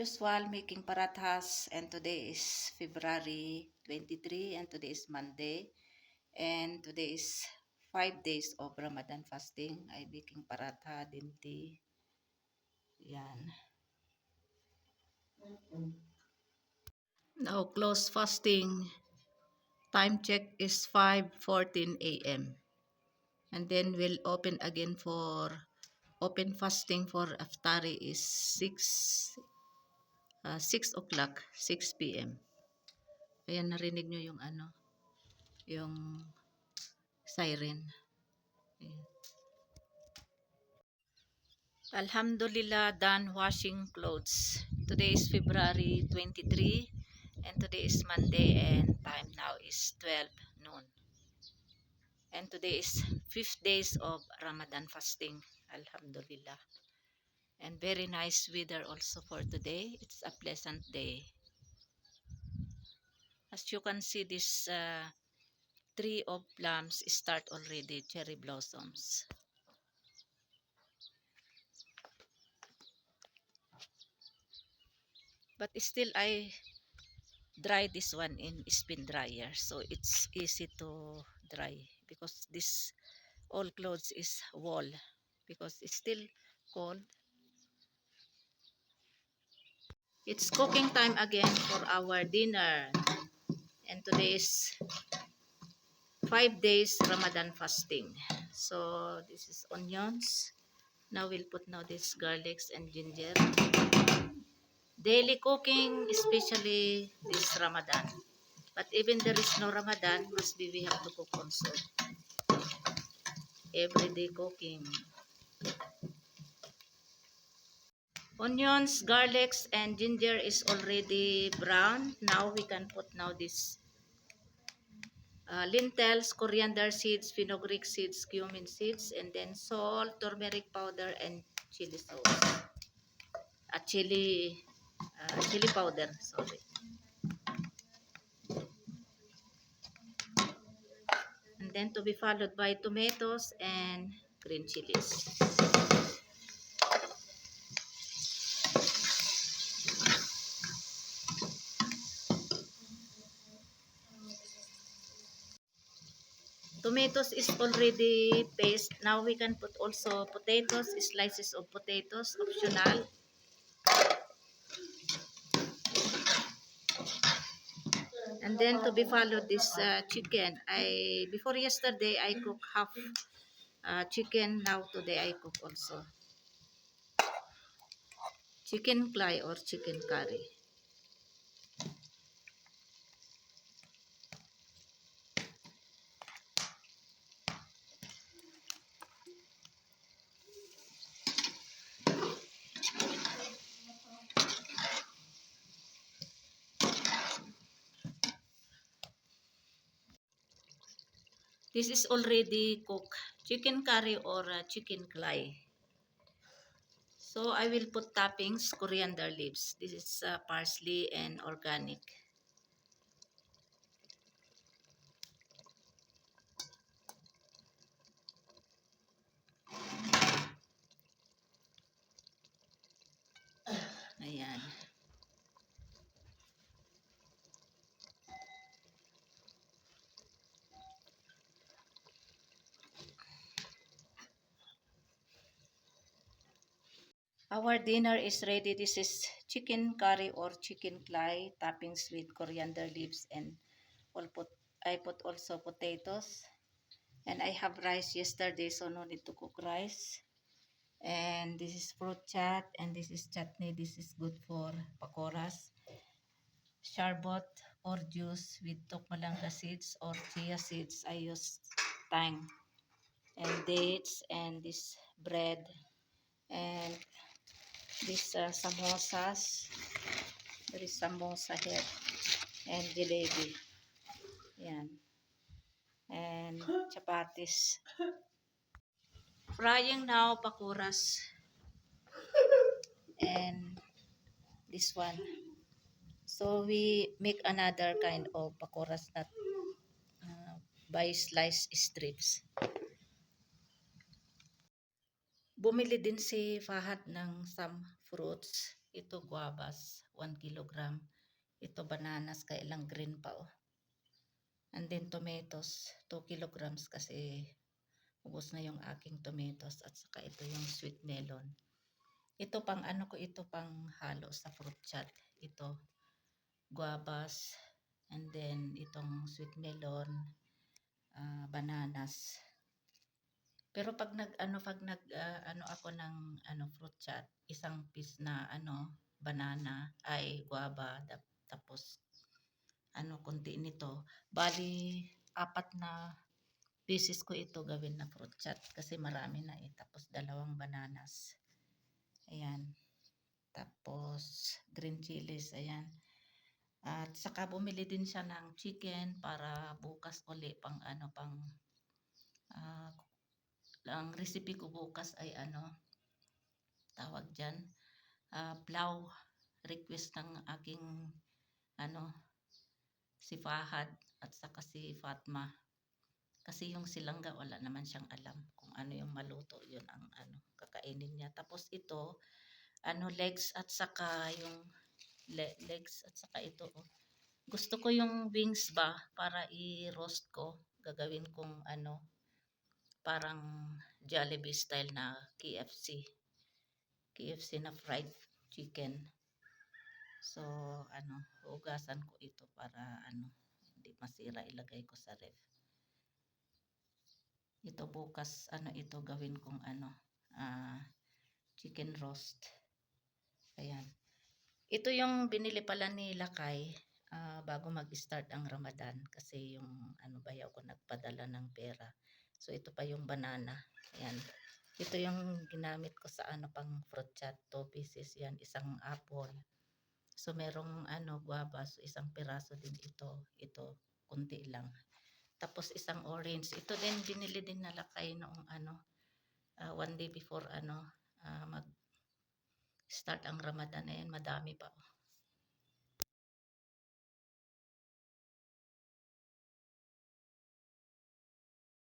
usual, making parathas, and today is February 23 and today is Monday, and today is 5 days of Ramadan fasting. I making paratha, dinti. Yan. Now close fasting. Time check is 5:14 a.m. And then we'll open again for open fasting for iftari is 6 o'clock, 6 p.m. Ayan, narinig nyo yung yung siren. Ayan. Alhamdulillah, done washing clothes. Today is February 23 and today is Monday and time now is 12 noon. And today is 5th days of Ramadan fasting. Alhamdulillah. And very nice weather also for today. It's a pleasant day. As you can see, this tree of plums start already cherry blossoms. But still I dry this one in spin dryer, so it's easy to dry because this all clothes is wool because it's still cold. It's cooking time again for our dinner, and today is 5 days Ramadan fasting. So this is onions. Now we'll put now this garlics and ginger. Daily cooking, especially this Ramadan. But even there is no Ramadan, must be we have to cook also. Everyday cooking. Onions, garlics, and ginger is already brown. Now we can put now this lentils, coriander seeds, fenugreek seeds, cumin seeds, and then salt, turmeric powder, and chili sauce. Chili powder, sorry. And then to be followed by tomatoes and green chilies. Tomatoes is already paste. Now we can put also potatoes, slices of potatoes, optional. And then to be followed this chicken. Before yesterday I cook half chicken. Now today I cook also chicken clay or chicken curry. This is already cooked chicken curry or chicken clay. So I will put toppings, coriander leaves. This is parsley and organic. Ayan. Our dinner is ready. This is chicken curry or chicken clay, toppings with coriander leaves, and I put also potatoes. And I have rice yesterday, so no need to cook rice. And this is fruit chat, and this is chutney. This is good for pakoras. Sharbot or juice with tokmalanga seeds or chia seeds. I use tang and dates and this bread and this samosas. There is samosa here and jalebi. Yan. And chapatis. Frying now pakuras. And this one. So we make another kind of pakuras that by sliced strips. Bumili din si Fahad ng some fruits. Ito guavas, 1 kilogram. Ito bananas, kailang green pa oh. And then tomatoes, 2 kilograms kasi ubos na yung aking tomatoes. At saka ito yung sweet melon. Ito pang ano ko, ito pang halo sa fruit chat. Ito, guavas, and then itong sweet melon, bananas. Pero pag ano ako ng fruit chat, isang piece na banana ay guava, tapos konti nito. Bali 4 na pieces ko ito gawin na fruit chat kasi marami na eh. Tapos 2 bananas. Ayan. Tapos green chilies, ayan. At saka bumili din siya ng chicken para bukas uli pang uh, ang recipe ko bukas ay tawag dyan, plow. Request ng aking si Fahad at saka si Fatma. Kasi yung silangga wala naman siyang alam kung ano yung maluto, yun ang kakainin niya. Tapos ito, legs at saka yung legs at saka ito oh. Gusto ko yung wings ba para i-roast ko. Gagawin kong parang Jollibee style na KFC. KFC na fried chicken. So, hugasan ko ito para hindi masira, ilagay ko sa ref. Ito bukas, ito gawin kong chicken roast. Ayan. Ito yung binili pala ni Lakay bago mag-start ang Ramadan kasi yung bayaw ko nagpadala ng pera. So, ito pa yung banana. Ayan. Ito yung ginamit ko sa pang fruit chat. 2 pieces yan, isang apple. So, merong guava, so isang piraso din ito. Ito, kunti lang. Tapos isang orange. Ito din, binili din na Lakay noong 1 day before mag-start ang Ramadan. Ayan, madami pa.